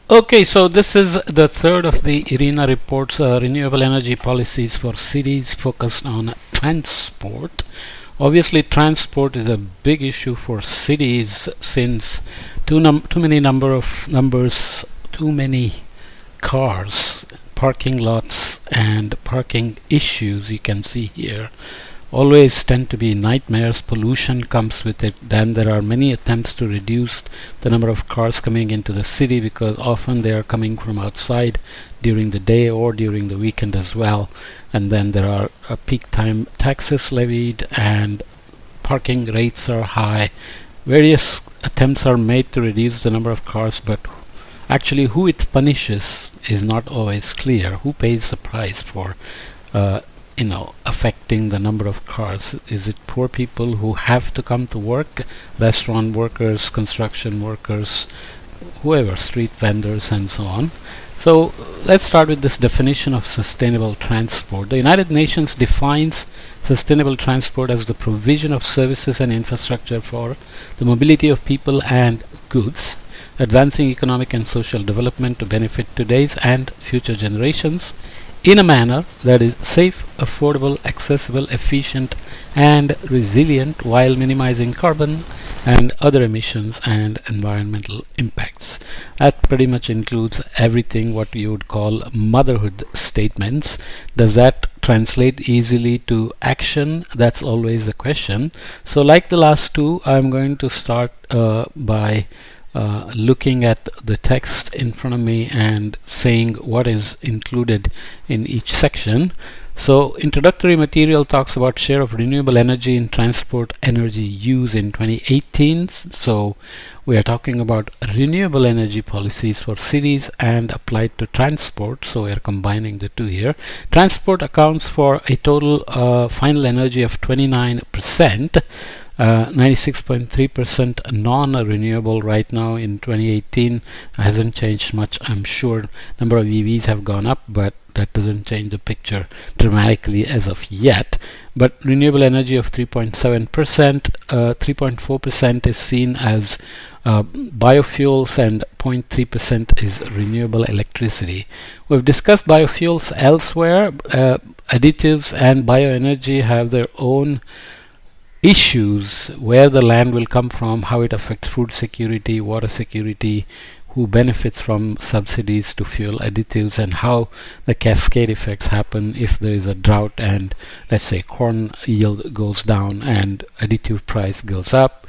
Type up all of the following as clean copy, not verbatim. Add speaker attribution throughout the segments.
Speaker 1: Okay, so this is the third of the IRENA reports, renewable energy policies for cities focused on transport. Obviously, transport is a big issue for cities since too many too many cars, parking lots, and parking issues you can see here always tend to be nightmares. Pollution comes with it. Then there are many attempts to reduce the number of cars coming into the city because often they are coming from outside during the day or during the weekend as well. And then there are peak time taxes levied and parking rates are high. Various attempts are made to reduce the number of cars, but actually who it punishes is not always clear. Who pays the price for uh, affecting the number of cars? Is it poor people who have to come to work, restaurant workers, construction workers, whoever, street vendors, and so on? So let's start with this definition of sustainable transport. The United Nations defines sustainable transport as the provision of services and infrastructure for the mobility of people and goods, advancing economic and social development to benefit today's and future generations in a manner that is safe, affordable, accessible, efficient, and resilient while minimizing carbon and other emissions and environmental impacts. That pretty much includes everything what you would call motherhood statements. Does that translate easily to action? That's always the question. So like the last two, I'm going to start by looking at the text in front of me and saying what is included in each section. So introductory material talks about share of renewable energy in transport energy use in 2018. So we are talking about renewable energy policies for cities and applied to transport. So we are combining the two here. Transport accounts for a total final energy of 29%. 96.3% non-renewable right now in 2018. Hasn't changed much. I'm sure number of EVs have gone up, but that doesn't change the picture dramatically as of yet. But renewable energy of 3.7%, 3.4% is seen as biofuels, and 0.3% is renewable electricity. We've discussed biofuels elsewhere. Additives and bioenergy have their own issues, where the land will come from, how it affects food security, water security, who benefits from subsidies to fuel additives, and how the cascade effects happen if there is a drought and let's say corn yield goes down and additive price goes up,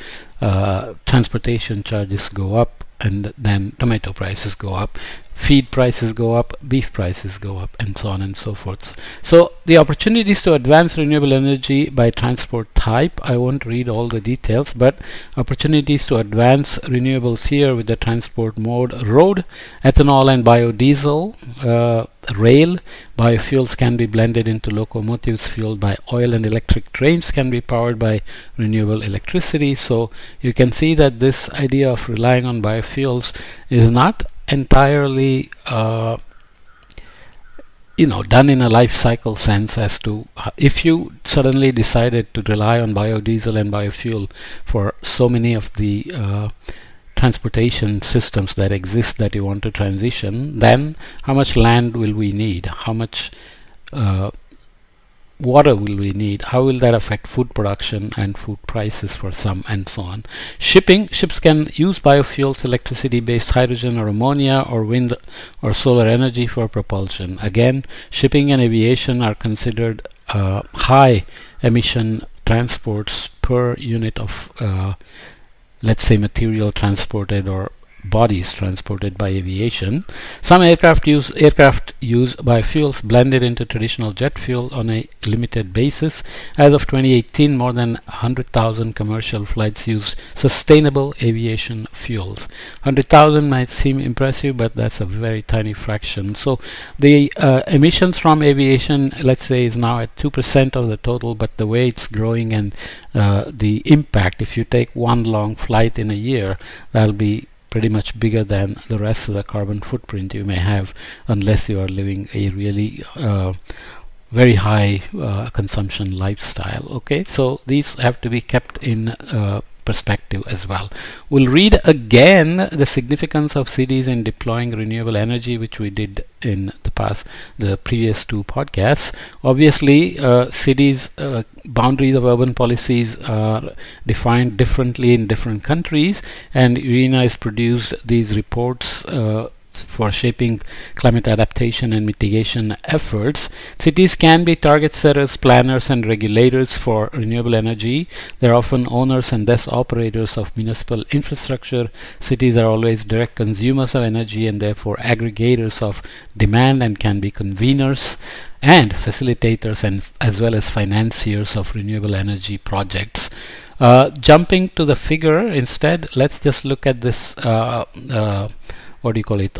Speaker 1: transportation charges go up, and then tomato prices go up, feed prices go up, beef prices go up, and so on and so forth. So the opportunities to advance renewable energy by transport type, I won't read all the details, but opportunities to advance renewables here with the transport mode: road, ethanol and biodiesel, rail, biofuels can be blended into locomotives fueled by oil, and electric trains can be powered by renewable electricity. So you can see that this idea of relying on biofuels is not entirely done in a life cycle sense as to if you suddenly decided to rely on biodiesel and biofuel for so many of the transportation systems that exist that you want to transition, then how much land will we need? How much water will we need? How will that affect food production and food prices for some, and so on? Ships can use biofuels, electricity-based hydrogen or ammonia, or wind or solar energy for propulsion. Again, shipping and aviation are considered high emission transports per unit of let's say material transported or bodies transported by aviation. Some aircraft use biofuels blended into traditional jet fuel on a limited basis. As of 2018, more than 100,000 commercial flights use sustainable aviation fuels. 100,000 might seem impressive, but that's a very tiny fraction. So the emissions from aviation, let's say, is now at 2% of the total, but the way it's growing and the impact, if you take one long flight in a year, that'll be pretty much bigger than the rest of the carbon footprint you may have, unless you are living a really very high consumption lifestyle. Okay, so these have to be kept in perspective as well. We'll read again the significance of cities in deploying renewable energy, which we did in the previous two podcasts. Obviously, cities boundaries of urban policies are defined differently in different countries, and IRENA has produced these reports for shaping climate adaptation and mitigation efforts. Cities can be target setters, planners, and regulators for renewable energy. They're often owners and thus operators of municipal infrastructure. Cities are always direct consumers of energy and therefore aggregators of demand, and can be conveners and facilitators and as well as financiers of renewable energy projects. Jumping to the figure instead, let's just look at this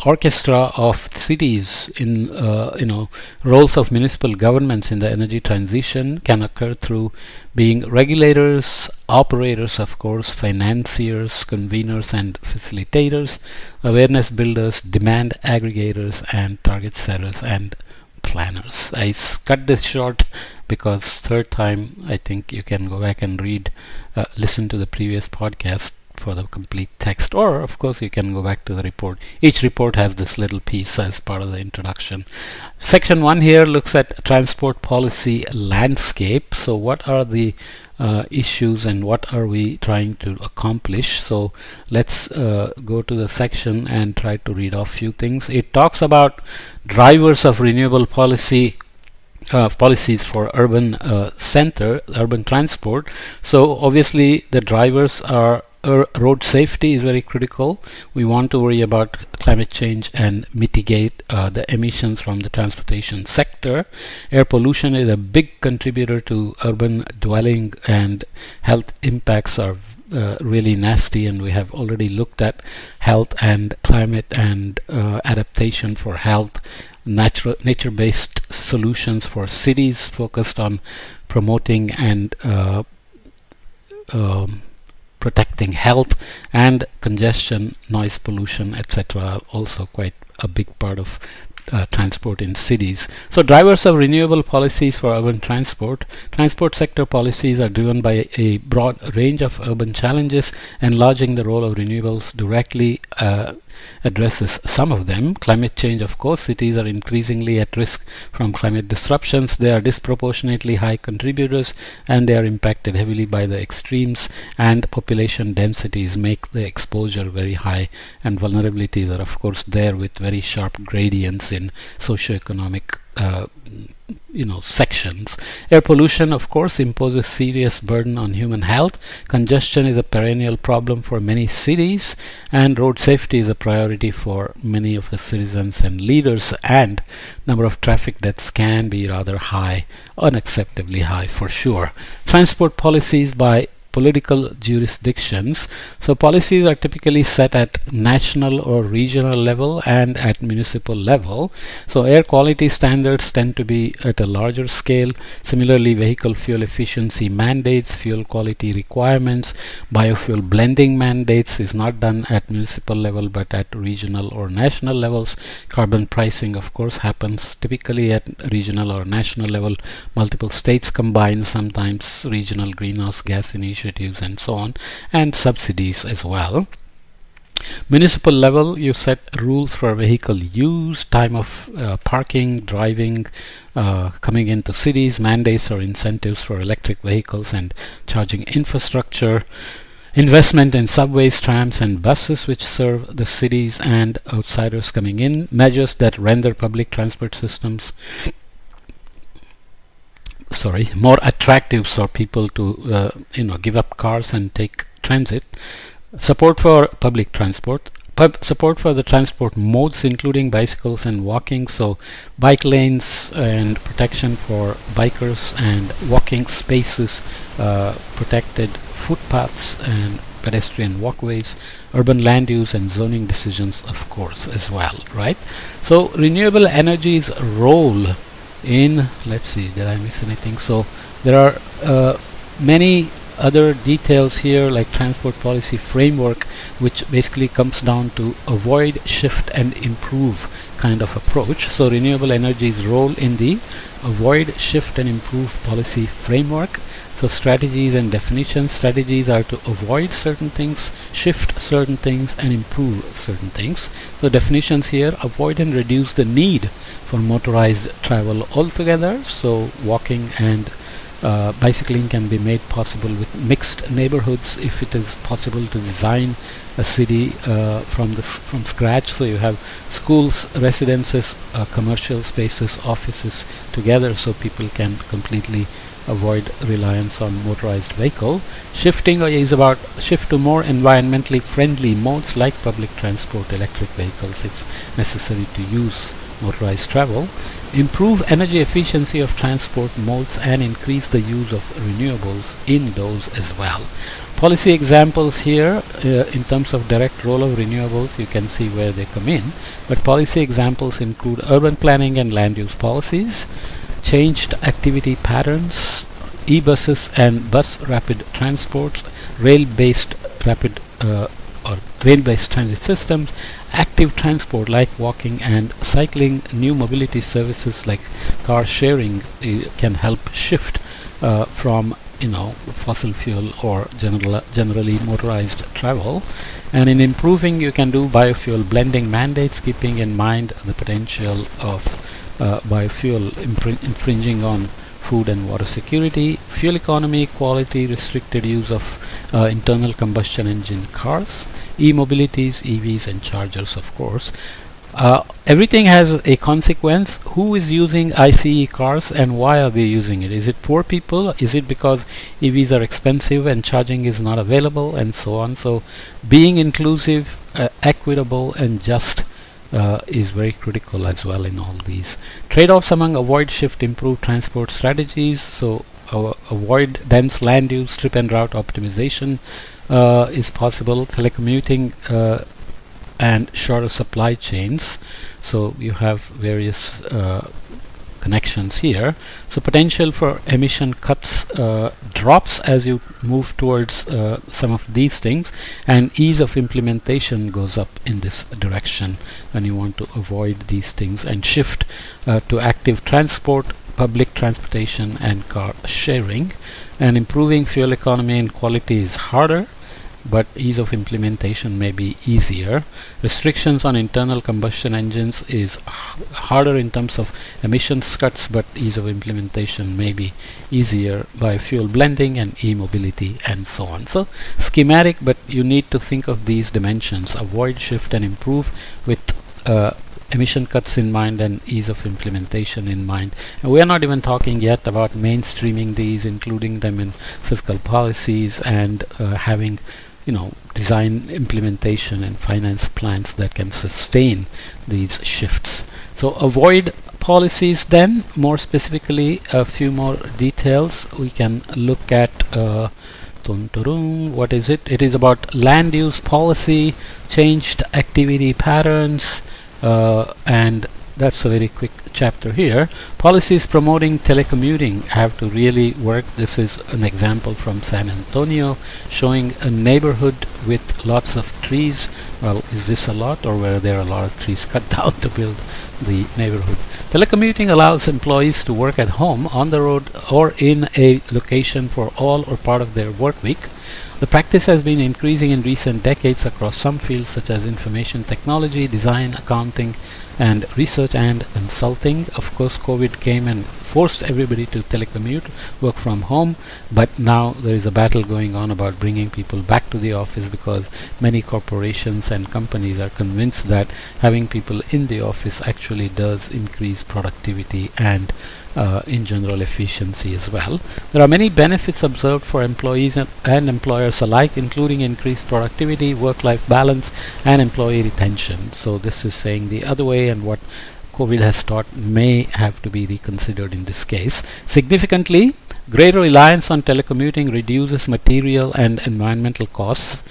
Speaker 1: orchestra of cities in roles of municipal governments in the energy transition can occur through being regulators, operators, of course, financiers, conveners and facilitators, awareness builders, demand aggregators, and target setters and planners. I cut this short because third time I think you can go back and listen to the previous podcast for the complete text, or of course you can go back to the report. Each report has this little piece as part of the introduction. Section 1 here looks at transport policy landscape. So what are the issues and what are we trying to accomplish? So let's go to the section and try to read off a few things. It talks about drivers of renewable policies for urban urban transport. So obviously the drivers are road safety is very critical. We want to worry about climate change and mitigate the emissions from the transportation sector. Air pollution is a big contributor to urban dwelling, and health impacts are really nasty, and we have already looked at health and climate and adaptation for health, nature-based solutions for cities focused on promoting and protecting health, and congestion, noise pollution, etc. are also quite a big part of transport in cities. So drivers of renewable policies for urban transport. Transport sector policies are driven by a broad range of urban challenges. Enlarging the role of renewables directly addresses some of them. Climate change, of course. Cities are increasingly at risk from climate disruptions. They are disproportionately high contributors, and they are impacted heavily by the extremes, and population densities make the exposure very high, and vulnerabilities are of course there with very sharp gradients in socioeconomic sections. Air pollution, of course, imposes serious burden on human health. Congestion is a perennial problem for many cities, and road safety is a priority for many of the citizens and leaders, and number of traffic deaths can be rather high, unacceptably high for sure. Transport policies by political jurisdictions. So policies are typically set at national or regional level and at municipal level. So air quality standards tend to be at a larger scale. Similarly, vehicle fuel efficiency mandates, fuel quality requirements, biofuel blending mandates is not done at municipal level but at regional or national levels. Carbon pricing, of course, happens typically at regional or national level. Multiple states combine, sometimes regional greenhouse gas initiatives and so on, and subsidies as well. Municipal level, you set rules for vehicle use, time of parking, driving, coming into cities, mandates or incentives for electric vehicles and charging infrastructure, investment in subways, trams and buses which serve the cities and outsiders coming in, measures that render public transport systems more attractive for people to give up cars and take transit. Support for public transport, support for the transport modes including bicycles and walking, so bike lanes and protection for bikers and walking spaces, protected footpaths and pedestrian walkways, urban land use and zoning decisions, of course, as well, right? So renewable energy's role in, let's see, did I miss anything? So there are many other details here, like transport policy framework, which basically comes down to avoid, shift and improve kind of approach. So renewable energy's role in the avoid, shift and improve policy framework. So strategies and definitions. Strategies are to avoid certain things, shift certain things, and improve certain things. So definitions here: avoid and reduce the need for motorized travel altogether. So walking and bicycling can be made possible with mixed neighborhoods if it is possible to design a city from scratch. So you have schools, residences, commercial spaces, offices together, so people can completely avoid reliance on motorized vehicle. Shifting is about shift to more environmentally friendly modes like public transport, electric vehicles if necessary to use motorized travel. Improve energy efficiency of transport modes and increase the use of renewables in those as well. Policy examples here, in terms of direct role of renewables, you can see where they come in, but policy examples include urban planning and land use policies, changed activity patterns, e-buses and bus rapid transports, rail-based rapid or rail-based transit systems, active transport like walking and cycling, new mobility services like car sharing can help shift from fossil fuel or generally motorized travel. And in improving, you can do biofuel blending mandates, keeping in mind the potential of biofuel infringing on food and water security, fuel economy, quality, restricted use of internal combustion engine cars, e-mobilities, EVs and chargers, of course. Everything has a consequence. Who is using ICE cars and why are they using it? Is it poor people? Is it because EVs are expensive and charging is not available, and so on? So being inclusive, equitable and just is very critical as well in all these. Trade-offs among avoid, shift, improve transport strategies. So avoid dense land use, trip and route optimization is possible. Telecommuting and shorter supply chains. So you have various connections here. So potential for emission cuts drops as you move towards some of these things, and ease of implementation goes up in this direction when you want to avoid these things and shift to active transport, public transportation and car sharing. And improving fuel economy and quality is harder, but ease of implementation may be easier. Restrictions on internal combustion engines is harder in terms of emissions cuts, but ease of implementation may be easier by fuel blending and e-mobility and so on. So schematic, but you need to think of these dimensions: avoid, shift and improve with emission cuts in mind and ease of implementation in mind. And we are not even talking yet about mainstreaming these, including them in fiscal policies and having design, implementation and finance plans that can sustain these shifts. So avoid policies, then more specifically a few more details we can look at. What is it? It is about land use policy, changed activity patterns, and that's a very quick chapter here. Policies promoting telecommuting have to really work. This is an example from San Antonio showing a neighborhood with lots of trees. Well, is this a lot, or were there a lot of trees cut down to build the neighborhood? Telecommuting allows employees to work at home, on the road or in a location for all or part of their work week. The practice has been increasing in recent decades across some fields such as information technology, design, accounting, and research and consulting. Of course, COVID came and forced everybody to telecommute, work from home, but now there is a battle going on about bringing people back to the office, because many corporations and companies are convinced that having people in the office actually does increase productivity and in general efficiency as well. There are many benefits observed for employees and employers alike, including increased productivity, work-life balance, and employee retention. So this is saying the other way, and what COVID has taught may have to be reconsidered in this case. Significantly, greater reliance on telecommuting reduces material and environmental costs,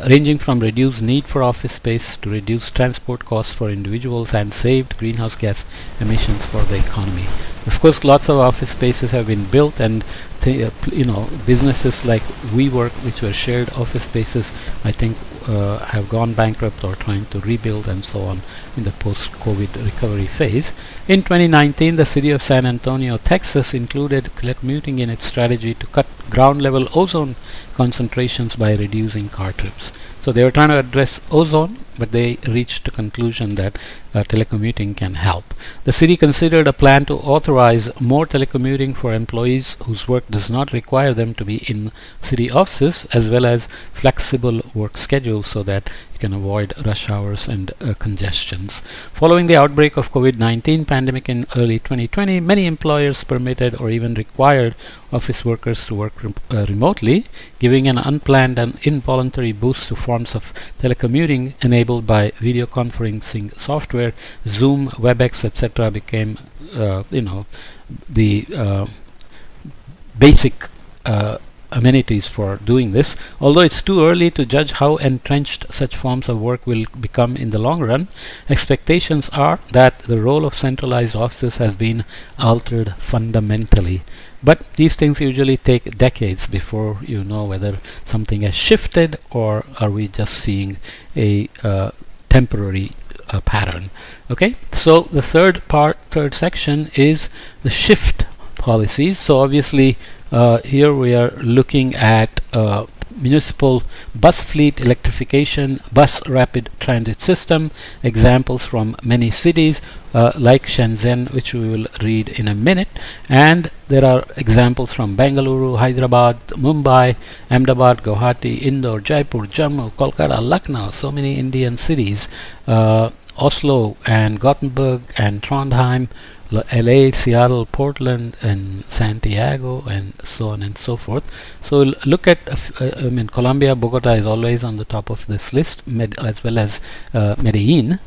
Speaker 1: ranging from reduced need for office space to reduced transport costs for individuals and saved greenhouse gas emissions for the economy. Of course, lots of office spaces have been built, and businesses like WeWork, which were shared office spaces, I think have gone bankrupt or trying to rebuild and so on in the post-COVID recovery phase. In 2019, the city of San Antonio, Texas included commuting in its strategy to cut ground-level ozone concentrations by reducing car trips. So they were trying to address ozone, but they reached a conclusion that telecommuting can help. The city considered a plan to authorize more telecommuting for employees whose work does not require them to be in city offices, as well as flexible work schedules so that you can avoid rush hours and congestions. Following the outbreak of COVID-19 pandemic in early 2020, many employers permitted or even required office workers to work remotely, giving an unplanned and involuntary boost to forms of telecommuting enabled by video conferencing software. Zoom, WebEx, etc. became, the basic amenities for doing this. Although it's too early to judge how entrenched such forms of work will become in the long run, expectations are that the role of centralized offices has been altered fundamentally. But these things usually take decades before you know whether something has shifted or are we just seeing a temporary pattern. Okay, so the third section is the shift policies. So obviously here we are looking at municipal bus fleet electrification, bus rapid transit system, examples from many cities like Shenzhen, which we will read in a minute, and there are examples from Bengaluru, Hyderabad, Mumbai, Ahmedabad, Guwahati, Indore, Jaipur, Jammu, Kolkata, Lucknow, so many Indian cities, Oslo and Gothenburg and Trondheim, LA, Seattle, Portland, and Santiago, and so on and so forth. So we'll look at, Colombia, Bogota is always on the top of this list, as well as Medellin.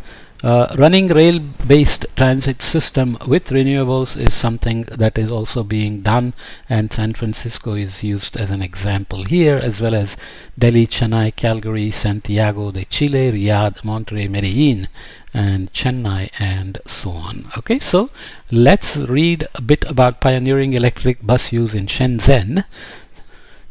Speaker 1: Running rail-based transit system with renewables is something that is also being done, and San Francisco is used as an example here, as well as Delhi, Chennai, Calgary, Santiago de Chile, Riyadh, Monterrey, Medellin, and Chennai, and so on. Okay, so let's read a bit about pioneering electric bus use in Shenzhen.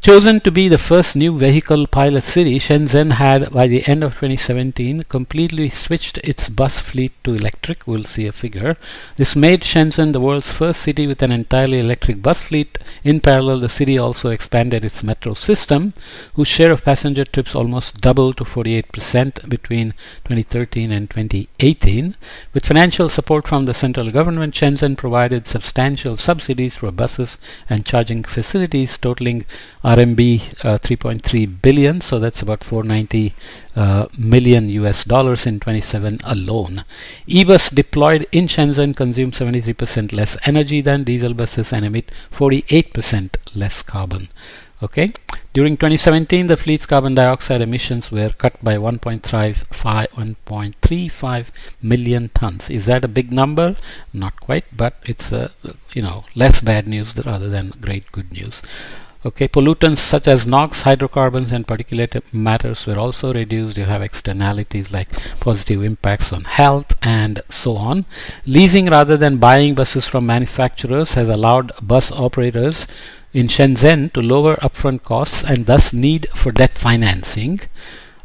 Speaker 1: Chosen to be the first new vehicle pilot city, Shenzhen had, by the end of 2017, completely switched its bus fleet to electric. We'll see a figure. This made Shenzhen the world's first city with an entirely electric bus fleet. In parallel, the city also expanded its metro system, whose share of passenger trips almost doubled to 48% between 2013 and 2018. With financial support from the central government, Shenzhen provided substantial subsidies for buses and charging facilities totaling RMB 3.3 billion, so that's about 490 million US dollars in 27 alone. E-bus deployed in Shenzhen consume 73% less energy than diesel buses and emit 48% less carbon. Okay, during 2017, the fleet's carbon dioxide emissions were cut by 1.35 million tons. Is that a big number? Not quite, but it's less bad news rather than great good news. Okay, pollutants such as NOx, hydrocarbons, and particulate matters were also reduced. You have externalities like positive impacts on health and so on. Leasing rather than buying buses from manufacturers has allowed bus operators in Shenzhen to lower upfront costs and thus need for debt financing.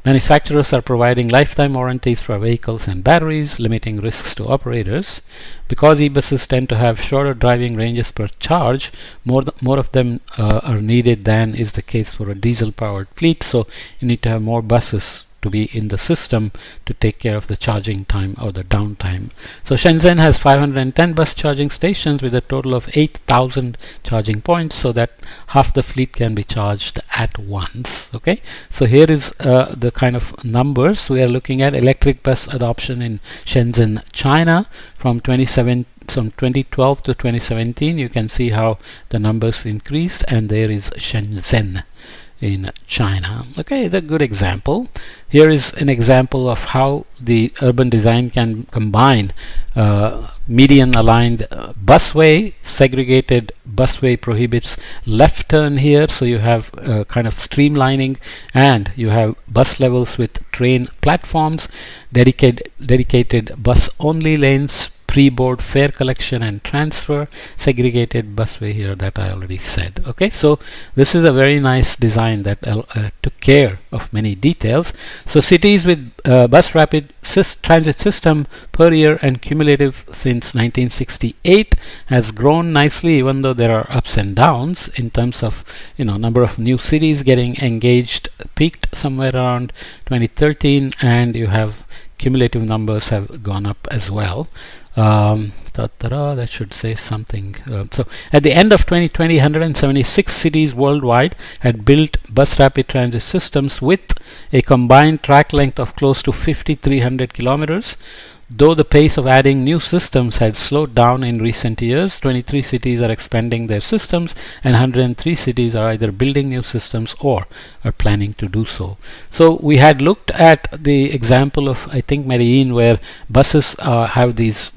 Speaker 1: Manufacturers are providing lifetime warranties for vehicles and batteries, limiting risks to operators. Because e-buses tend to have shorter driving ranges per charge, more of them are needed than is the case for a diesel-powered fleet. So you need to have more buses to be in the system to take care of the charging time or the downtime. So Shenzhen has 510 bus charging stations with a total of 8,000 charging points, so that half the fleet can be charged at once. Okay, so here is the kind of numbers we are looking at. Electric bus adoption in Shenzhen, China, from 2012 to 2017. You can see how the numbers increased, and there is Shenzhen in China. Okay, the good example. Here is an example of how the urban design can combine median aligned busway. Segregated busway prohibits left turn here, so you have kind of streamlining, and you have bus levels with train platforms. Dedicated bus only lanes pre-board fare collection and transfer, segregated busway here that I already said. Okay, so this is a very nice design that took care of many details. So cities with bus rapid transit system per year and cumulative since 1968 has grown nicely, even though there are ups and downs in terms of number of new cities getting engaged, peaked somewhere around 2013, and you have cumulative numbers have gone up as well. That should say something. So at the end of 2020, 176 cities worldwide had built bus rapid transit systems with a combined track length of close to 5,300 kilometers. Though the pace of adding new systems had slowed down in recent years, 23 cities are expanding their systems and 103 cities are either building new systems or are planning to do so. So we had looked at the example of, I think, Medellin, where buses have these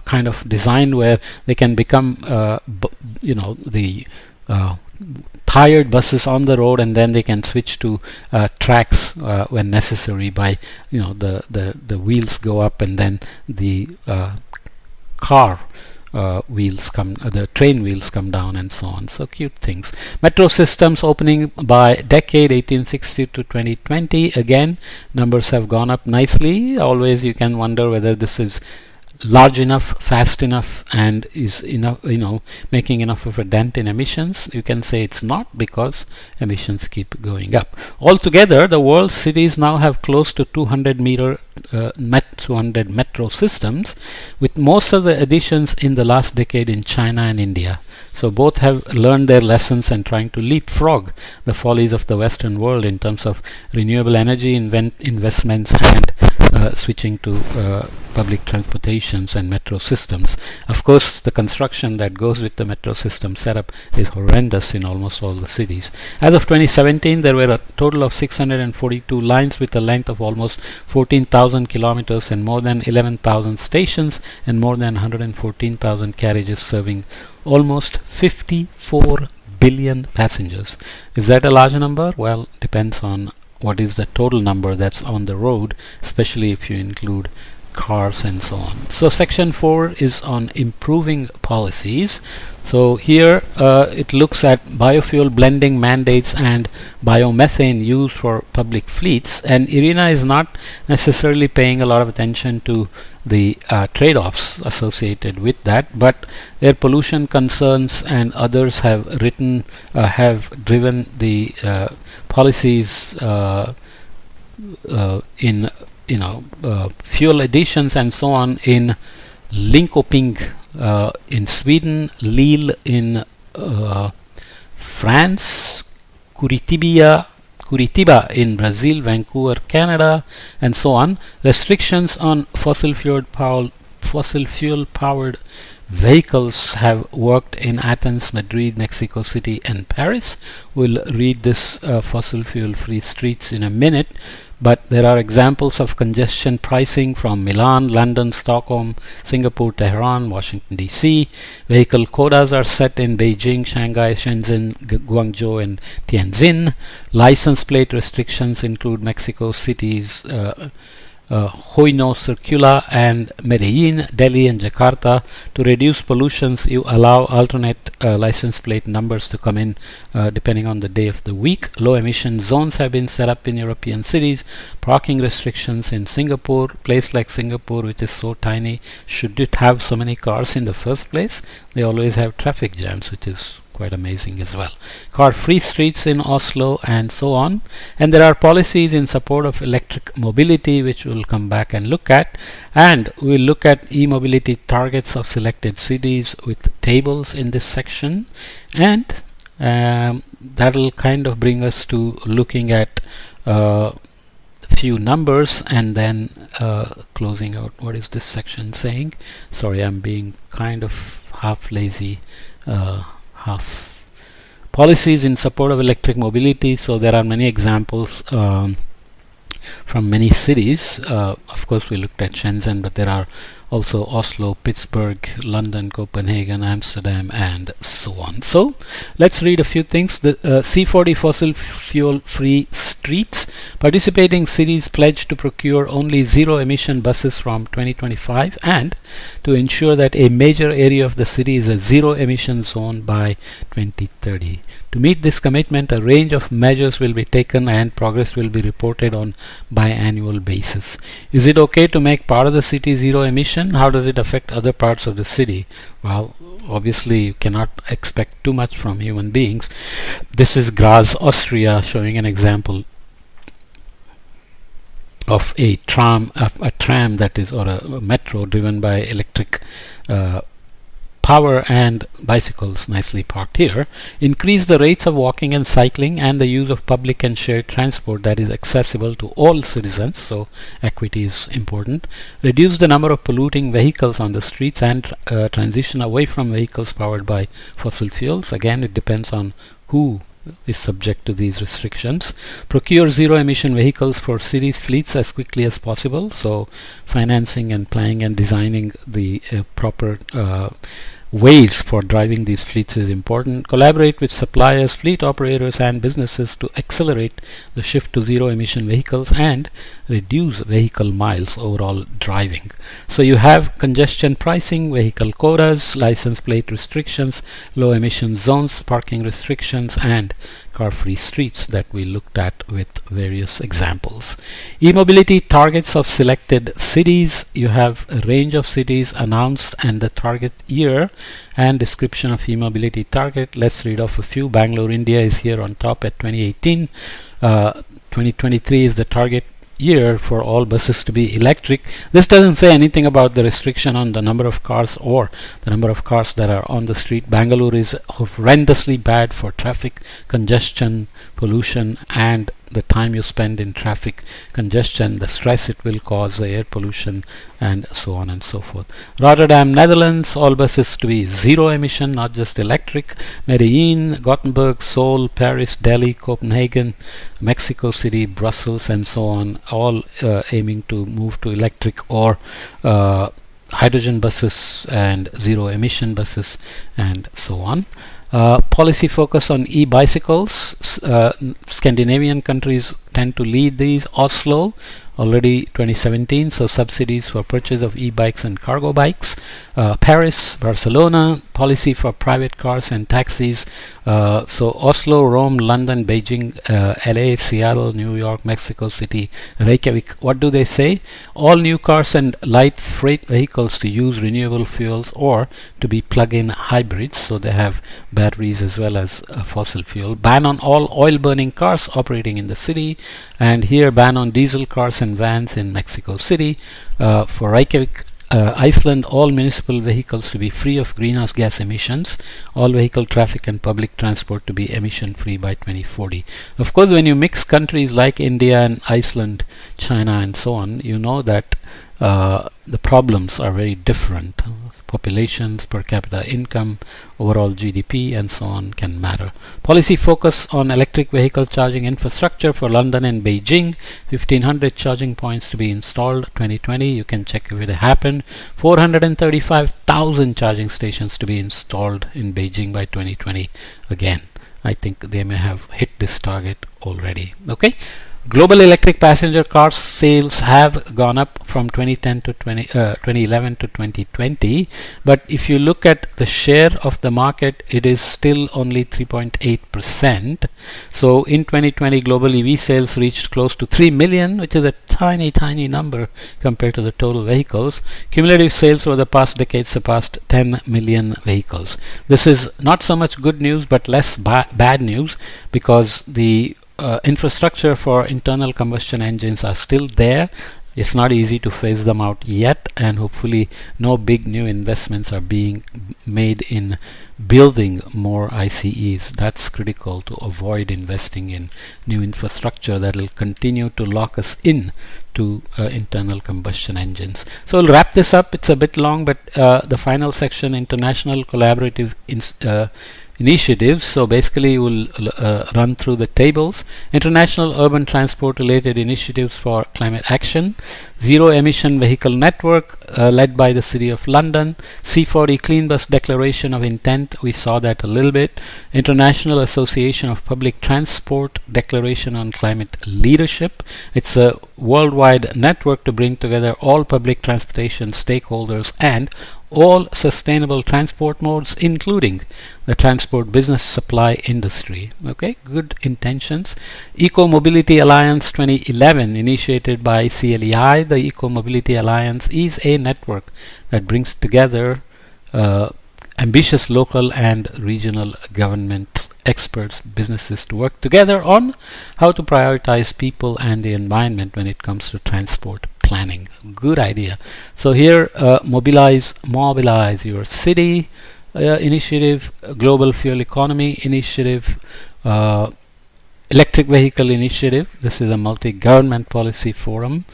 Speaker 1: kind of design where they can become the tired buses on the road, and then they can switch to tracks when necessary by the wheels go up and then the car wheels come, the train wheels come down and so on. So cute things. Metro systems opening by decade 1860 to 2020. Again, numbers have gone up nicely. Always you can wonder whether this is large enough, fast enough, and is enough, making enough of a dent in emissions. You can say it's not, because emissions keep going up. Altogether, the world's cities now have close to 200 metro systems, with most of the additions in the last decade in China and India. So both have learned their lessons and trying to leapfrog the follies of the Western world in terms of renewable energy investments and switching to public transportations and metro systems. Of course, the construction that goes with the metro system setup is horrendous in almost all the cities. As of 2017, there were a total of 642 lines with a length of almost 14,000 kilometers and more than 11,000 stations and more than 114,000 carriages serving almost 54 billion passengers. Is that a large number? Well, depends on what is the total number that's on the road, especially if you include cars and so on. So section 4 is on improving policies. So here it looks at biofuel blending mandates and biomethane use for public fleets, and IRENA is not necessarily paying a lot of attention to the trade-offs associated with that, but their pollution concerns and others have driven the policies in fuel additions and so on in Linköping in Sweden, Lille in France, Curitiba in Brazil, Vancouver, Canada, and so on. Restrictions on fossil fuel powered vehicles have worked in Athens, Madrid, Mexico City, and Paris. We'll read this fossil fuel free streets in a minute. But there are examples of congestion pricing from Milan, London, Stockholm, Singapore, Tehran, Washington DC. Vehicle quotas are set in Beijing, Shanghai, Shenzhen, Guangzhou, and Tianjin. License plate restrictions include Mexico City's Hoino Circula and Medellin, Delhi, and Jakarta. To reduce pollutions, you allow alternate license plate numbers to come in depending on the day of the week. Low emission zones have been set up in European cities. Parking restrictions in Singapore. Place like Singapore, which is so tiny, should it have so many cars in the first place? They always have traffic jams, which is quite amazing as well. Car-free streets in Oslo and so on. And there are policies in support of electric mobility, which we'll come back and look at. And we'll look at e-mobility targets of selected cities with tables in this section. And that'll kind of bring us to looking at few numbers and then closing out. What is this section saying? Sorry, I'm being kind of half lazy. Policies in support of electric mobility. So there are many examples from many cities. Of course, we looked at Shenzhen, but there are also Oslo, Pittsburgh, London, Copenhagen, Amsterdam, and so on. So let's read a few things. The C40 fossil fuel free streets. Participating cities pledge to procure only zero emission buses from 2025 and to ensure that a major area of the city is a zero emission zone by 2030. To meet this commitment, a range of measures will be taken and progress will be reported on biannual basis. Is it okay to make part of the city zero emission? How does it affect other parts of the city? Well, obviously you cannot expect too much from human beings. This is Graz, Austria, showing an example of a tram that is, or a metro driven by electric power and bicycles nicely parked here. Increase the rates of walking and cycling and the use of public and shared transport that is accessible to all citizens, so equity is important. Reduce the number of polluting vehicles on the streets and transition away from vehicles powered by fossil fuels. Again, it depends on who is subject to these restrictions. Procure zero emission vehicles for cities fleets as quickly as possible, so financing and planning and designing the proper ways for driving these fleets is important. Collaborate with suppliers, fleet operators and businesses to accelerate the shift to zero emission vehicles and reduce vehicle miles overall driving. So you have congestion pricing, vehicle quotas, license plate restrictions, low emission zones, parking restrictions and car-free streets that we looked at with various examples. E-mobility targets of selected cities. You have a range of cities announced and the target year and description of e-mobility target. Let's read off a few. Bangalore, India is here on top at 2018. 2023 is the target year for all buses to be electric. This doesn't say anything about the restriction on the number of cars or the number of cars that are on the street. Bangalore is horrendously bad for traffic congestion, pollution and the time you spend in traffic congestion, the stress it will cause, the air pollution and so on and so forth. Rotterdam, Netherlands, all buses to be zero emission, not just electric. Medellin, Gothenburg, Seoul, Paris, Delhi, Copenhagen, Mexico City, Brussels and so on, all aiming to move to electric or hydrogen buses and zero emission buses and so on. Policy focus on e-bicycles. Scandinavian countries tend to lead these. Oslo already 2017, so subsidies for purchase of e-bikes and cargo bikes. Paris, Barcelona, policy for private cars and taxis. So Oslo, Rome, London, Beijing, LA, Seattle, New York, Mexico City, Reykjavik. What do they say? All new cars and light freight vehicles to use renewable fuels or to be plug-in hybrids, so they have batteries as well as fossil fuel. Ban on all oil burning cars operating in the city, and here ban on diesel cars and vans in Mexico City. For Reykjavik, Iceland, all municipal vehicles to be free of greenhouse gas emissions, all vehicle traffic and public transport to be emission free by 2040. Of course, when you mix countries like India and Iceland, China and so on, you know that the problems are very different. Populations, per capita income, overall GDP and so on can matter. Policy focus on electric vehicle charging infrastructure for London and Beijing. 1500 charging points to be installed 2020. You can check if it happened. 435,000 charging stations to be installed in Beijing by 2020. Again, I think they may have hit this target already. Okay. Global electric passenger car sales have gone up from 2010 to 2011 to 2020, but if you look at the share of the market, it is still only 3.8%. So in 2020, global EV sales reached close to 3 million, which is a tiny number compared to the total vehicles. Cumulative sales over the past decade surpassed 10 million vehicles. This is not so much good news, but less bad news, because the infrastructure for internal combustion engines are still there. It's not easy to phase them out yet, and hopefully no big new investments are being made in building more ICEs. That's critical to avoid investing in new infrastructure that will continue to lock us in to internal combustion engines. So we'll wrap this up. It's a bit long, but the final section, international collaborative initiatives. So basically we'll run through the tables. International urban transport related initiatives for climate action, zero emission vehicle network led by the City of London, C40 clean bus declaration of intent, we saw that a little bit, International Association of Public Transport declaration on climate leadership. It's a worldwide network to bring together all public transportation stakeholders and all sustainable transport modes, including the transport business supply industry. Okay, good intentions. Eco Mobility Alliance 2011, initiated by CLEI. The Eco Mobility Alliance is a network that brings together ambitious local and regional government experts, businesses to work together on how to prioritize people and the environment when it comes to transport planning. Good idea. So here, mobilize your city initiative, global fuel economy initiative, electric vehicle initiative. This is a multi-government policy forum.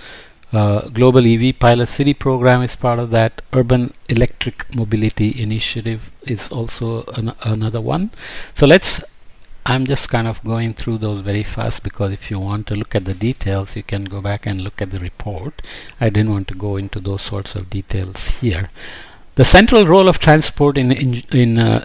Speaker 1: Global EV pilot city program is part of that. Urban electric mobility initiative is also another one. So I'm just kind of going through those very fast, because if you want to look at the details, you can go back and look at the report. I didn't want to go into those sorts of details here. The central role of transport in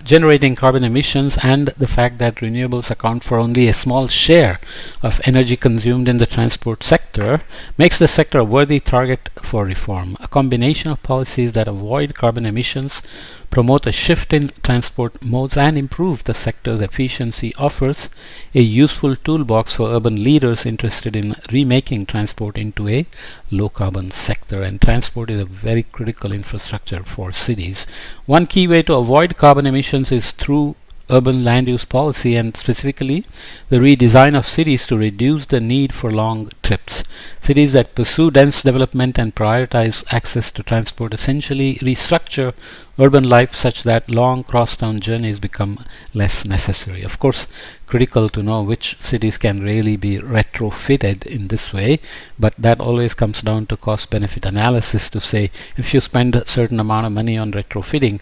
Speaker 1: generating carbon emissions, and the fact that renewables account for only a small share of energy consumed in the transport sector, makes the sector a worthy target for reform. A combination of policies that avoid carbon emissions, promote a shift in transport modes, and improve the sector's efficiency offers a useful toolbox for urban leaders interested in remaking transport into a low carbon sector. And transport is a very critical infrastructure for cities. One key way to avoid carbon emissions is through urban land use policy, and specifically the redesign of cities to reduce the need for long trips. Cities that pursue dense development and prioritize access to transport essentially restructure urban life such that long crosstown journeys become less necessary. Of course, critical to know which cities can really be retrofitted in this way, but that always comes down to cost benefit analysis to say, if you spend a certain amount of money on retrofitting,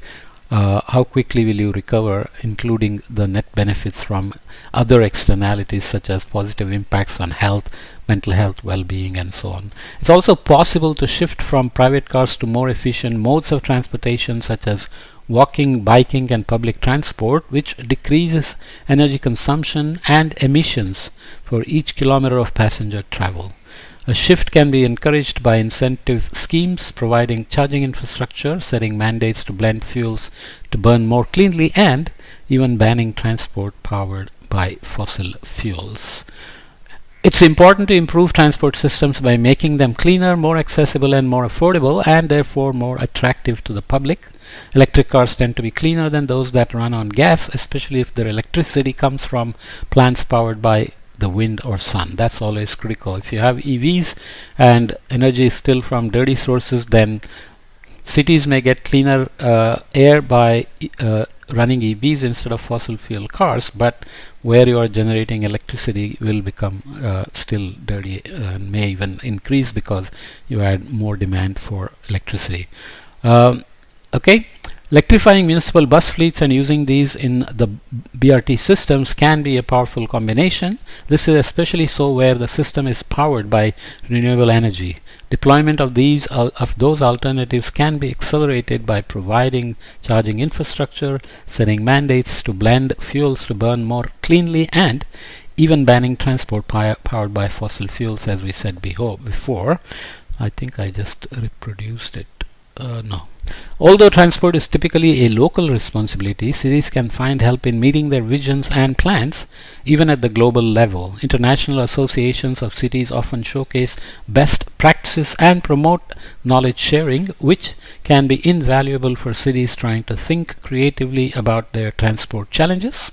Speaker 1: how quickly will you recover, including the net benefits from other externalities such as positive impacts on health, mental health, well-being, and so on. It's also possible to shift from private cars to more efficient modes of transportation such as walking, biking, and public transport, which decreases energy consumption and emissions for each kilometer of passenger travel. A shift can be encouraged by incentive schemes, providing charging infrastructure, setting mandates to blend fuels to burn more cleanly, and even banning transport powered by fossil fuels. It's important to improve transport systems by making them cleaner, more accessible, and more affordable, and therefore more attractive to the public. Electric cars tend to be cleaner than those that run on gas, especially if their electricity comes from plants powered by the wind or sun. That's always critical. If you have EVs and energy is still from dirty sources, then cities may get cleaner air by running EVs instead of fossil fuel cars, but where you are generating electricity will become still dirty and may even increase because you add more demand for electricity. Okay. Electrifying municipal bus fleets and using these in the BRT systems can be a powerful combination. This is especially so where the system is powered by renewable energy. Deployment of those alternatives can be accelerated by providing charging infrastructure, setting mandates to blend fuels to burn more cleanly, and even banning transport powered by fossil fuels, as we said before. I think I just reproduced it. No. Although transport is typically a local responsibility, cities can find help in meeting their visions and plans even at the global level. International associations of cities often showcase best practices and promote knowledge sharing, which can be invaluable for cities trying to think creatively about their transport challenges.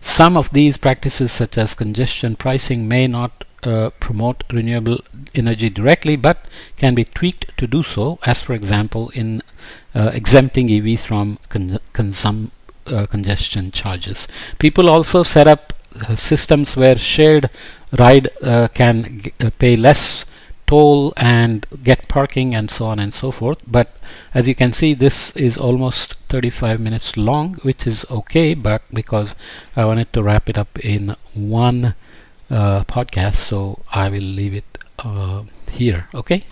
Speaker 1: Some of these practices, such as congestion pricing, may not promote renewable energy directly, but can be tweaked to do so, as for example in exempting EVs from congestion charges. People also set up systems where shared ride can pay less toll and get parking and so on and so forth. But as you can see, this is almost 35 minutes long, which is okay, but because I wanted to wrap it up in one podcast, so I will leave it here. Okay.